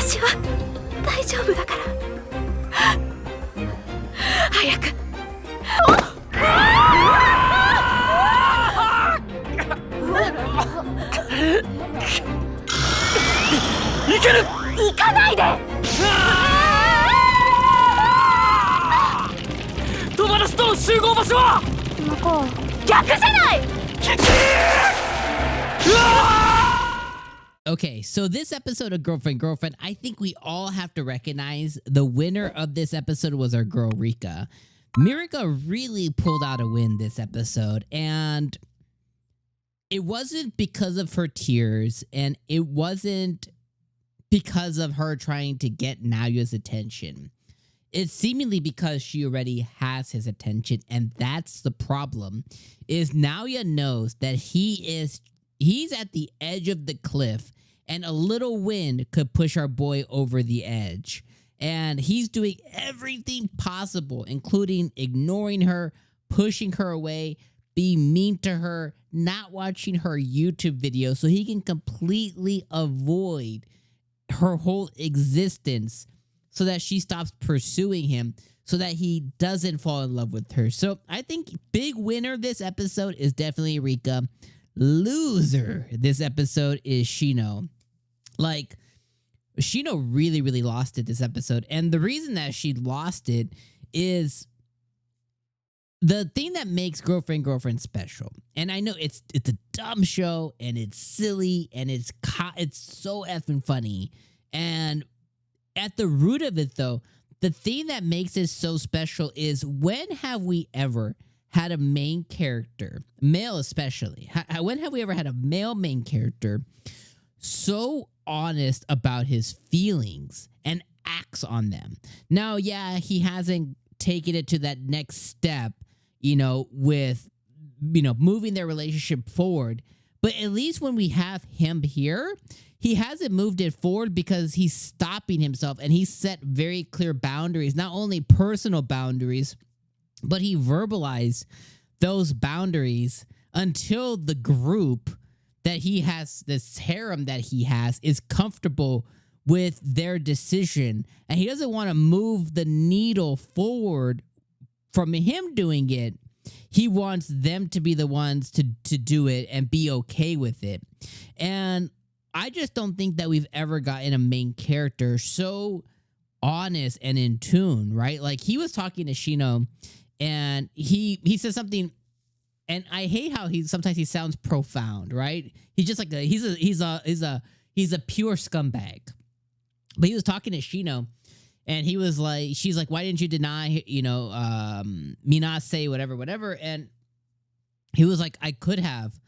私は大丈夫だから早くいける行かないで友達との集合場所は向こう逆じゃない Okay, so this episode of Girlfriend, I think we all have to recognize the winner of this episode was our girl Rika. Rika really pulled out a win this episode, and it wasn't because of her tears, and it wasn't because of her trying to get Naoya's attention. It's seemingly because she already has his attention, and that's the problem. Is Naoya knows that he's at the edge of the cliff, and a little wind could push our boy over the edge. And he's doing everything possible, including ignoring her, pushing her away, being mean to her, not watching her YouTube videos so he can completely avoid her whole existence so that she stops pursuing him, so that he doesn't fall in love with her. So I think big winner this episode is definitely Rika. Loser this episode is Shino. Like, Shino really, really lost it this episode. And the reason that she lost it is the thing that makes Girlfriend special. And I know it's a dumb show, and it's silly, and it's so effing funny. And at the root of it, though, the thing that makes it so special is, when have we ever had a main character, male especially, when have we ever had a male main character so honest about his feelings and acts on them? Now, yeah, he hasn't taken it to that next step, with, moving their relationship forward. But at least when we have him here, he hasn't moved it forward because he's stopping himself, and he set very clear boundaries, not only personal boundaries, but he verbalized those boundaries until the group that he has, this harem that he has, is comfortable with their decision. And he doesn't want to move the needle forward from him doing it. He wants them to be the ones to do it and be okay with it. And I just don't think that we've ever gotten a main character so honest and in tune, right? Like, he was talking to Shino, and he says something, and I hate how sometimes he sounds profound, right? He's just like he's a pure scumbag. But he was talking to Shino, and he was like, she's like, why didn't you deny, Minase, whatever. And he was like, I could have.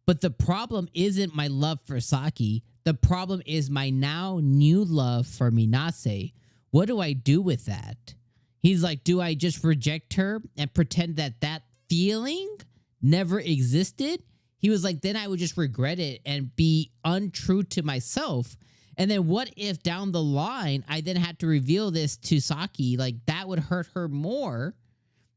But the problem isn't my love for Saki. The problem is my now new love for Minase. What do I do with that? He's like, do I just reject her and pretend that feeling never existed? He was like, then I would just regret it and be untrue to myself. And then what if down the line I then had to reveal this to Saki? Like, that would hurt her more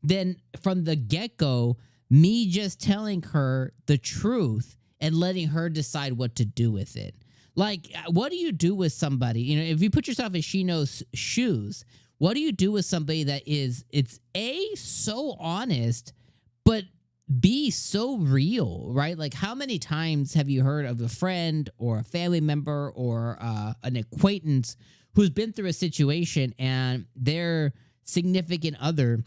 than from the get-go, me just telling her the truth and letting her decide what to do with it. Like, what do you do with somebody? If you put yourself in Shino's shoes, what do you do with somebody that is, it's A, so honest, but B, so real, right? Like, how many times have you heard of a friend or a family member or an acquaintance who's been through a situation and their significant other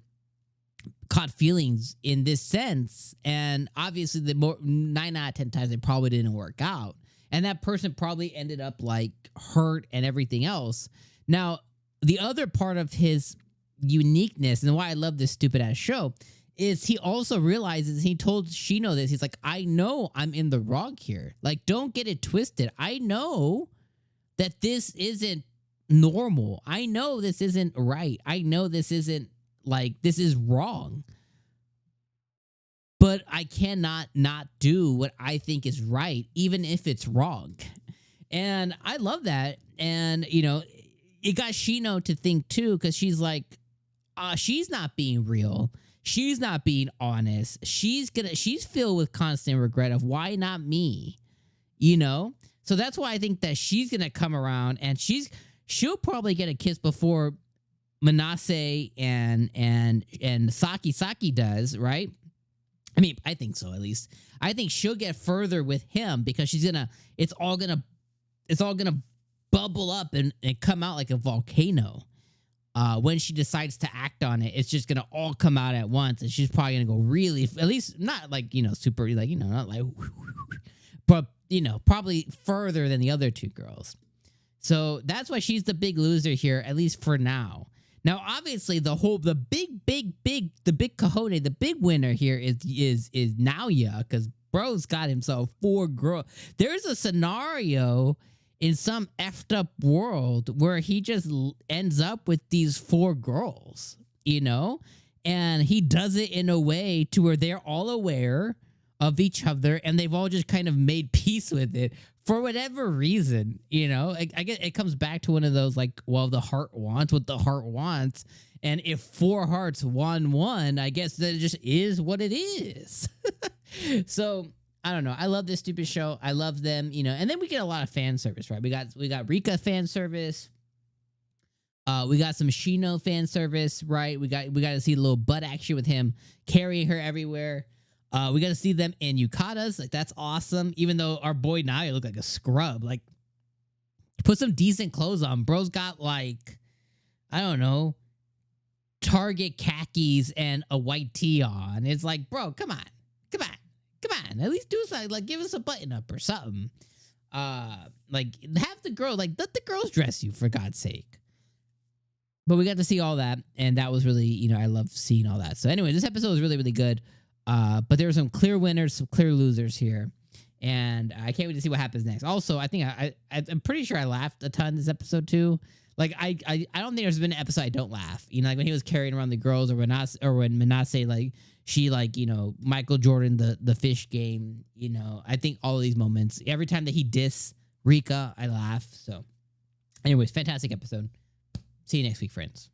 caught feelings in this sense, and obviously 9 out of 10 times it probably didn't work out, and that person probably ended up like hurt and everything else. Now, the other part of his uniqueness and why I love this stupid ass show is he also realizes, he told Shino this, he's like, I know I'm in the wrong here. Like, don't get it twisted. I know that this isn't normal. I know this isn't right. I know this isn't, like, this is wrong. But I cannot not do what I think is right, even if it's wrong. And I love that. And, it got Shino to think too, because she's like, she's not being real. She's not being honest. She's filled with constant regret of why not me, So that's why I think that she's going to come around, and she's she'll probably get a kiss before Manase and Saki does, right? I mean, I think so, at least. I think she'll get further with him because it's all gonna bubble up and come out like a volcano. When she decides to act on it, it's just gonna all come out at once, and she's probably gonna go really, at least not like, super, like, not like, but probably further than the other two girls. So that's why she's the big loser here, at least for now. Now, obviously, the big cojones, the big winner here is Naoya, because bro's got himself 4 girls. There's a scenario in some effed up world where he just ends up with these 4 girls, and he does it in a way to where they're all aware of each other and they've all just kind of made peace with it for whatever reason. I guess it comes back to one of those, like, well, the heart wants what the heart wants, and if 4 hearts won one, I guess that it just is what it is. So I don't know. I love this stupid show. I love them, and then we get a lot of fan service, right? We got Rika fan service. We got some Shino fan service, right? We got to see a little butt action with him carrying her everywhere. We got to see them in yukatas. Like, that's awesome. Even though our boy Naya looked like a scrub. Like, put some decent clothes on. Bro's got, like, I don't know, Target khakis and a white tee on. It's like, bro, come on. At least do something. Like, give us a button up or something. Like, have the girl, like, let the girls dress you, for God's sake. But we got to see all that, and that was really, I love seeing all that. So anyway, this episode was really, really good. But there were some clear winners, some clear losers here. And I can't wait to see what happens next. Also, I think I'm pretty sure I laughed a ton this episode too. Like, I don't think there's been an episode I don't laugh. Like when he was carrying around the girls, or when Manase, like, she, like, Michael Jordan, the fish game, I think all of these moments, every time that he diss Rika, I laugh. So anyways, fantastic episode. See you next week, friends.